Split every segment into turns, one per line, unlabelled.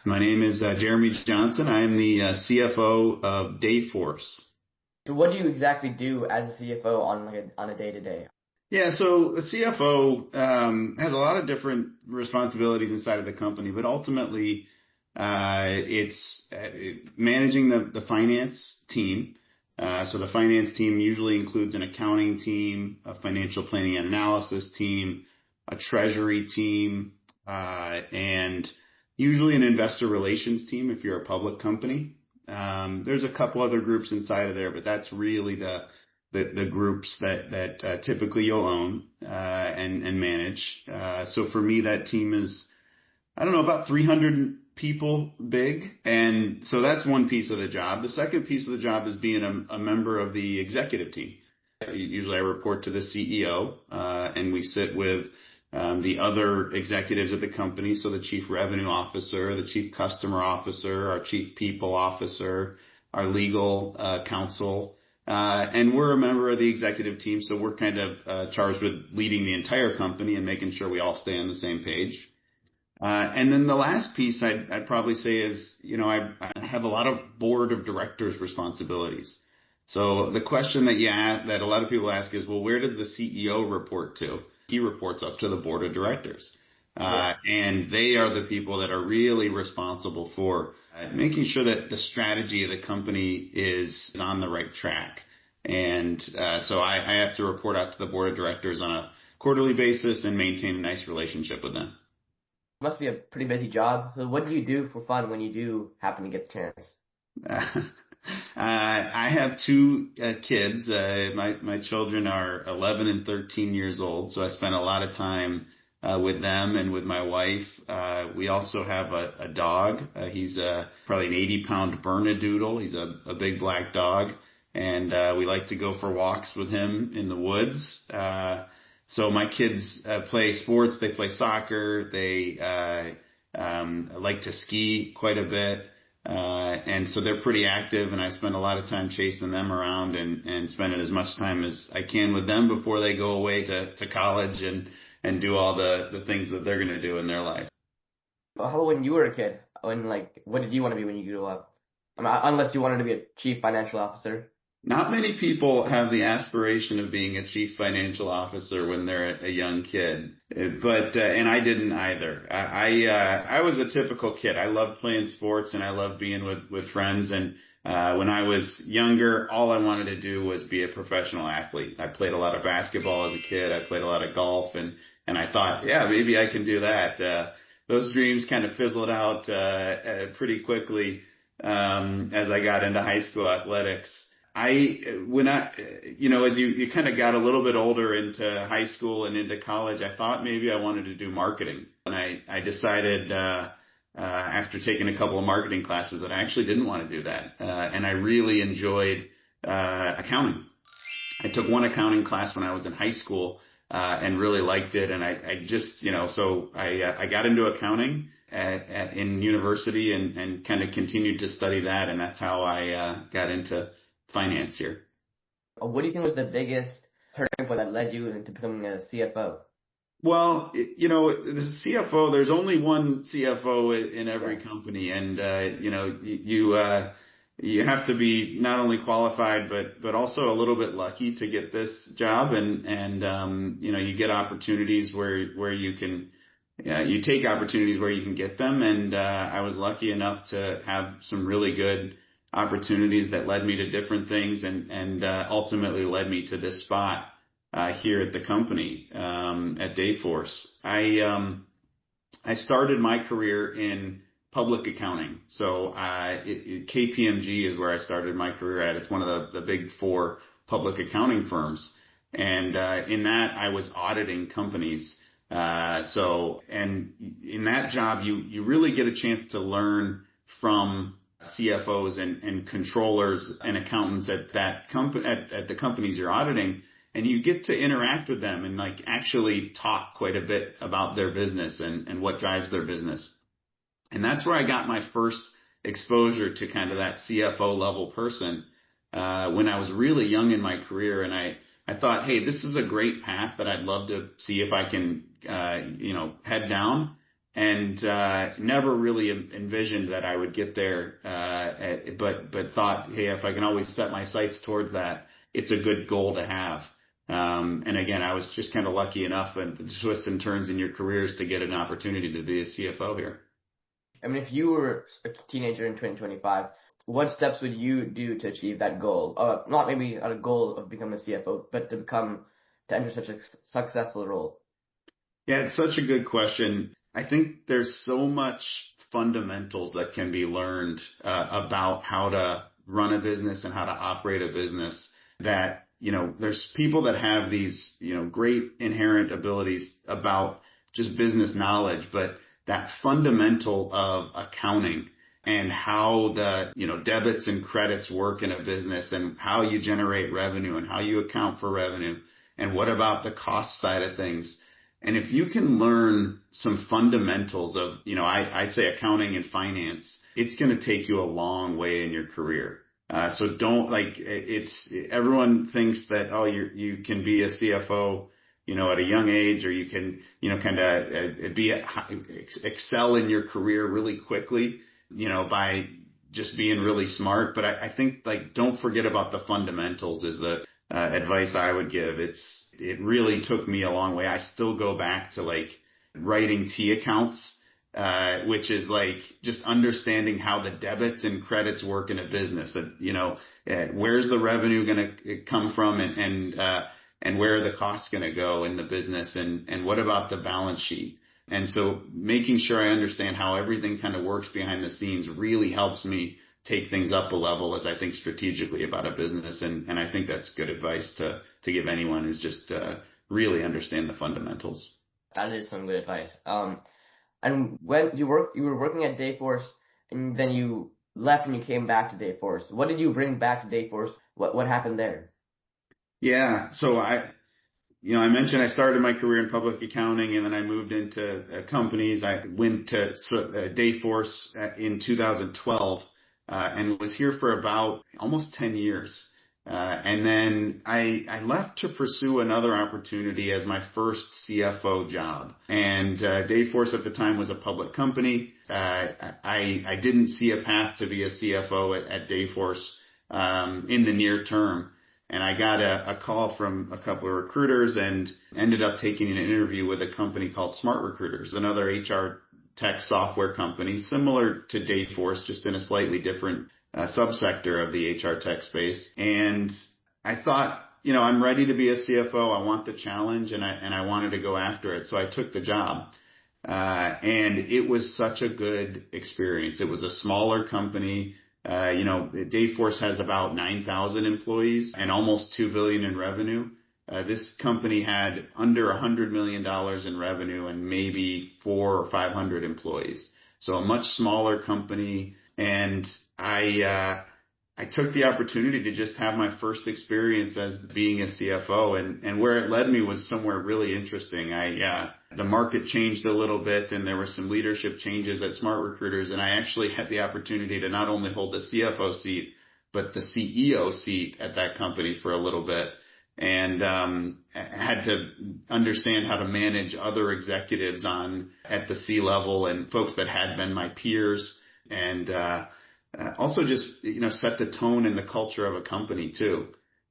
My name is Jeremy Johnson. I am the CFO of Dayforce.
So what do you exactly do as a CFO on a day to day?
Yeah, so the CFO has a lot of different responsibilities inside of the company, but ultimately it's managing the finance team. So the finance team usually includes an accounting team, a financial planning and analysis team, a treasury team, and usually an investor relations team if you're a public company. There's a couple other groups inside of there, but that's really the groups that typically you'll own and manage. So for me, that team is, I don't know, about 300 people big. And so that's one piece of the job. The second piece of the job is being a member of the executive team. Usually I report to the CEO, and we sit with the other executives of the company. So the chief revenue officer, the chief customer officer, our chief people officer, our legal counsel. And we're a member of the executive team. So we're kind of charged with leading the entire company and making sure we all stay on the same page. And then the last piece I'd probably say is, I have a lot of board of directors responsibilities. So the question that a lot of people ask is, well, where does the CEO report to? He reports up to the board of directors. And they are the people that are really responsible for making sure that the strategy of the company is on the right track. And so I have to report out to the board of directors on a quarterly basis and maintain a nice relationship with them.
It must be a pretty busy job. So what do you do for fun when you do happen to get the chance?
I have two kids. My children are 11 and 13 years old, so I spend a lot of time with them and with my wife. We also have a dog. He's probably an 80-pound Bernedoodle. He's a big black dog, and we like to go for walks with him in the woods. So my kids play sports. They play soccer. They like to ski quite a bit. And so they're pretty active, and I spend a lot of time chasing them around and spending as much time as I can with them before they go away to college and do all the things that they're going to do in their life.
How about when you were a kid? What did you want to be when you grew up? Unless you wanted to be a chief financial officer.
Not many people have the aspiration of being a chief financial officer when they're a young kid, but and I didn't either. I was a typical kid. I loved playing sports and I loved being with friends. And when I was younger, all I wanted to do was be a professional athlete. I played a lot of basketball as a kid. I played a lot of golf, and I thought, yeah, maybe I can do that. Those dreams kind of fizzled out pretty quickly as I got into high school athletics. As you kind of got a little bit older into high school and into college, I thought maybe I wanted to do marketing. And I decided, after taking a couple of marketing classes that I actually didn't want to do that. And I really enjoyed, accounting. I took one accounting class when I was in high school, and really liked it. And I just, so I got into accounting in university and kind of continued to study that. And that's how I got into finance here.
What do you think was the biggest turning point that led you into becoming a CFO?
Well, the CFO, there's only one CFO in every company. And, you have to be not only qualified, but also a little bit lucky to get this job. And you get opportunities where you can, you take opportunities where you can get them. And, I was lucky enough to have some really good opportunities that led me to different things and ultimately led me to this spot here at the company at Dayforce. I started my career in public accounting. So KPMG is where I started my career at. It's one of the big four public accounting firms. And in that, I was auditing companies. And in that job, you really get a chance to learn from CFOs and controllers and accountants at the companies you're auditing, and you get to interact with them and actually talk quite a bit about their business and what drives their business. And that's where I got my first exposure to kind of that CFO level person when I was really young in my career. And I thought, hey, this is a great path that I'd love to see if I can head down. and never really envisioned that I would get there. But thought, hey, if I can always set my sights towards that, it's a good goal to have. And again, I was just kind of lucky enough and twists and turns in your careers to get an opportunity to be a CFO here.
I mean, if you were a teenager in 2025, what steps would you do to achieve that goal? Not maybe a goal of becoming a CFO, but to enter such a successful role.
Yeah, it's such a good question. I think there's so much fundamentals that can be learned about how to run a business and how to operate a business that, there's people that have these, great inherent abilities about just business knowledge, but that fundamental of accounting and how the, debits and credits work in a business and how you generate revenue and how you account for revenue and what about the cost side of things. And if you can learn some fundamentals of, I'd say accounting and finance, it's going to take you a long way in your career. So don't everyone thinks that, oh, you can be a CFO, at a young age, or you can, kind of excel in your career really quickly, by just being really smart. But I think don't forget about the fundamentals is the advice I would give. It really took me a long way. I still go back to writing T accounts, which is just understanding how the debits and credits work in a business. Where's the revenue going to come from and where are the costs going to go in the business and what about the balance sheet? And so making sure I understand how everything kind of works behind the scenes really helps me take things up a level as I think strategically about a business. And I think that's good advice to give anyone is just really understand the fundamentals.
That is some good advice. And when you were working at Dayforce and then you left and you came back to Dayforce. What did you bring back to Dayforce? What happened there?
Yeah. So I mentioned I started my career in public accounting and then I moved into companies. I went to Dayforce in 2012 and was here for about almost 10 years. And then I left to pursue another opportunity as my first CFO job. And Dayforce at the time was a public company. I didn't see a path to be a CFO at Dayforce in the near term. And I got a call from a couple of recruiters and ended up taking an interview with a company called Smart Recruiters, another HR tech software company similar to Dayforce, just in a slightly different subsector of the HR tech space. And I thought, I'm ready to be a CFO. I want the challenge and I wanted to go after it. So I took the job. And it was such a good experience. It was a smaller company. Dayforce has about 9,000 employees and almost $2 billion in revenue. This company had under $100 million in revenue and maybe 400 or 500 employees. So a much smaller company. And I took the opportunity to just have my first experience as being a CFO, and where it led me was somewhere really interesting. The market changed a little bit and there were some leadership changes at Smart Recruiters, and I actually had the opportunity to not only hold the CFO seat, but the CEO seat at that company for a little bit, and had to understand how to manage other executives at the C level and folks that had been my peers, and also just set the tone and the culture of a company too.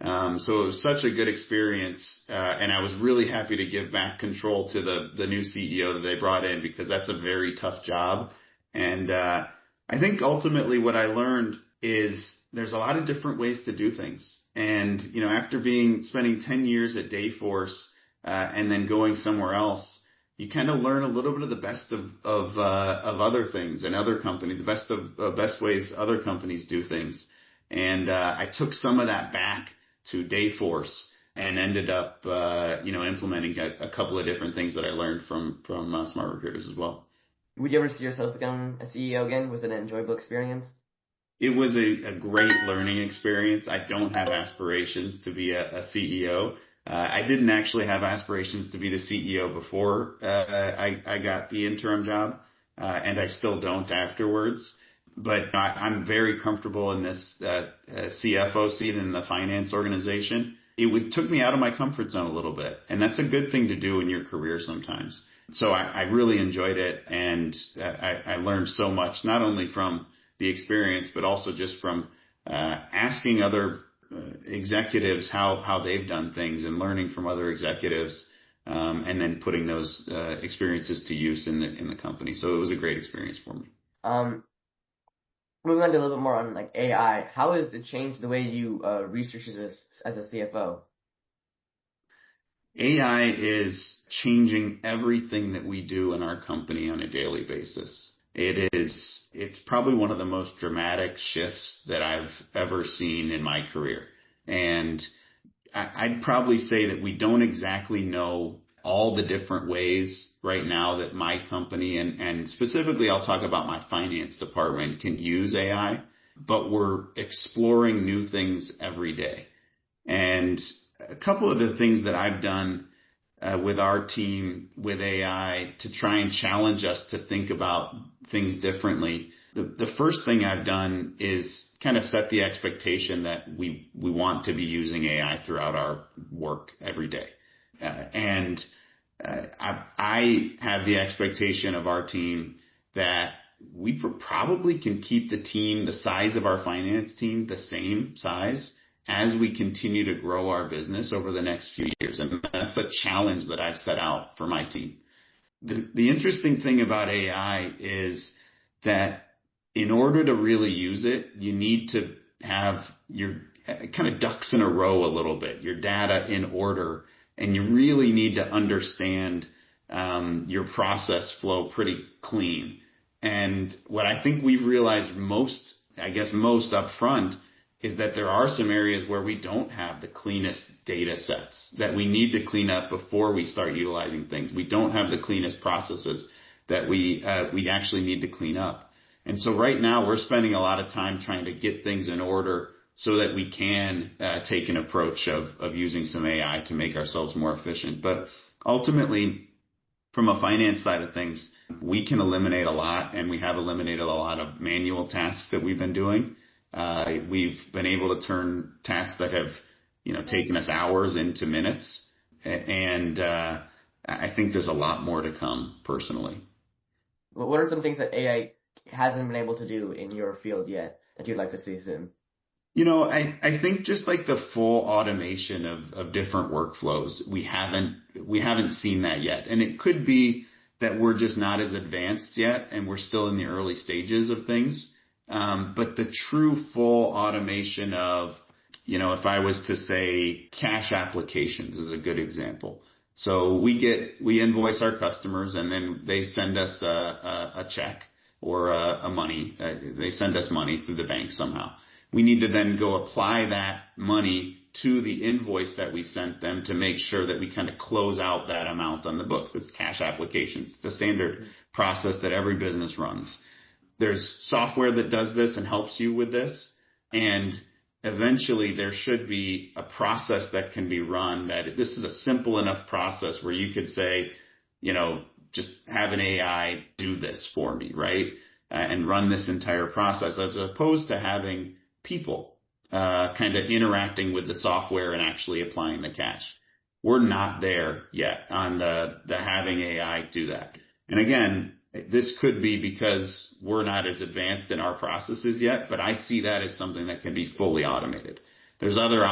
So it was such a good experience, and I was really happy to give back control to the new CEO that they brought in, because that's a very tough job. And I think ultimately what I learned is there's a lot of different ways to do things. And after spending 10 years at Dayforce and then going somewhere else, you kind of learn a little bit of the best of other things and other companies, the best ways other companies do things. And I took some of that back to Dayforce and ended up, implementing a couple of different things that I learned from Smart Recruiters as well.
Would you ever see yourself become a CEO again? Was it an enjoyable experience?
It was a great learning experience. I don't have aspirations to be a CEO. I didn't actually have aspirations to be the CEO before I got the interim job, and I still don't afterwards. But I'm very comfortable in this CFO seat in the finance organization. It took me out of my comfort zone a little bit, and that's a good thing to do in your career sometimes. So I really enjoyed it, and I learned so much, not only from the experience, but also just from asking other executives how they've done things and learning from other executives, and then putting those experiences to use in the company. So it was a great experience for me.
Um, Moving on to a little bit more on like AI, how has it changed the way you research as a CFO?
AI is changing everything that we do in our company on a daily basis. It's probably one of the most dramatic shifts that I've ever seen in my career. And I'd probably say that we don't exactly know all the different ways right now that my company and specifically I'll talk about my finance department can use AI, but we're exploring new things every day. And a couple of the things that I've done with our team with AI to try and challenge us to think about things differently. The first thing I've done is kind of set the expectation that we want to be using AI throughout our work every day. I have the expectation of our team that we probably can keep the team, the size of our finance team, the same size as we continue to grow our business over the next few years. And that's the challenge that I've set out for my team. The interesting thing about AI is that in order to really use it, you need to have your kind of ducks in a row a little bit, your data in order, and you really need to understand your process flow pretty clean. And what I think we've realized most up front is that there are some areas where we don't have the cleanest data sets that we need to clean up before we start utilizing things. We don't have the cleanest processes that we actually need to clean up. And so right now we're spending a lot of time trying to get things in order so that we can take an approach of using some AI to make ourselves more efficient. But ultimately, from a finance side of things, we can eliminate a lot, and we have eliminated a lot of manual tasks that we've been doing. We've been able to turn tasks that have, taken us hours into minutes. And I think there's a lot more to come personally.
What are some things that AI hasn't been able to do in your field yet that you'd like to see soon?
I think just like the full automation of different workflows, we haven't seen that yet. And it could be that we're just not as advanced yet and we're still in the early stages of things. But the true full automation of, if I was to say cash applications is a good example. So we invoice our customers and then they send us a check or they send us money through the bank somehow. We need to then go apply that money to the invoice that we sent them to make sure that we kind of close out that amount on the books. It's cash applications. It's the standard process that every business runs. There's software that does this and helps you with this. And eventually there should be a process that can be run that this is a simple enough process where you could say, just have an AI do this for me, right? And run this entire process as opposed to having people kind of interacting with the software and actually applying the cash. We're not there yet on the having AI do that. And again, this could be because we're not as advanced in our processes yet, but I see that as something that can be fully automated. There's other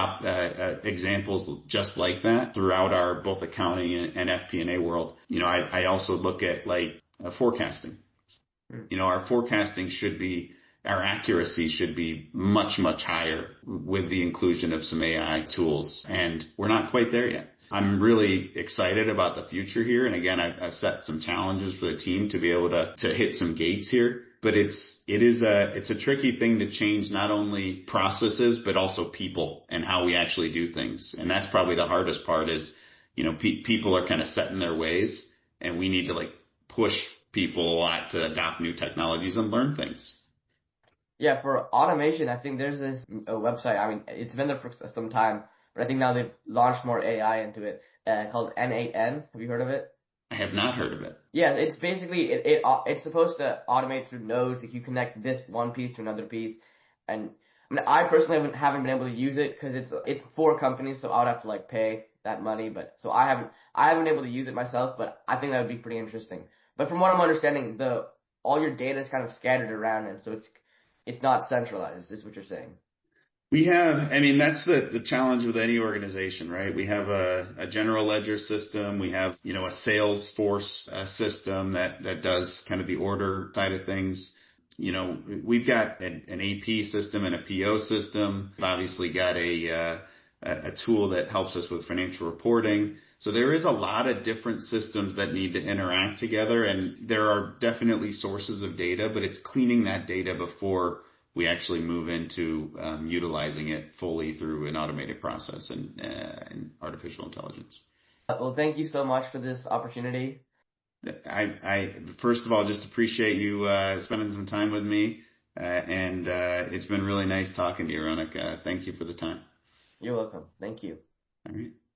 examples just like that throughout our both accounting and FP&A world. I also look at forecasting. Our forecasting our accuracy should be much, much higher with the inclusion of some AI tools, and we're not quite there yet. I'm really excited about the future here. And again, I've set some challenges for the team to be able to hit some gates here, but it's a tricky thing to change not only processes, but also people and how we actually do things. And that's probably the hardest part is, people are kind of set in their ways and we need to push people a lot to adopt new technologies and learn things.
Yeah, for automation, I think there's this website. I mean, it's been there for some time, but I think now they've launched more AI into it called N8N. Have you heard of it?
I have not heard of it.
Yeah, it's basically it's supposed to automate through nodes. If you connect this one piece to another piece, and I personally haven't been able to use it because it's for companies, so I would have to pay that money, but so I haven't been able to use it myself, but I think that would be pretty interesting. But from what I'm understanding, all your data is kind of scattered around, and so it's not centralized, is what you're saying.
We have, I mean, that's the challenge with any organization, right? We have a general ledger system. We have, a Salesforce system that does kind of the order side of things. We've got an AP system and a PO system. We've obviously got a tool that helps us with financial reporting. So there is a lot of different systems that need to interact together, and there are definitely sources of data, but it's cleaning that data before we actually move into utilizing it fully through an automated process and artificial intelligence.
Well, thank you so much for this opportunity.
I first of all just appreciate you spending some time with me, and it's been really nice talking to you, Ronak. Thank you for the time.
You're welcome. Thank you.
All right.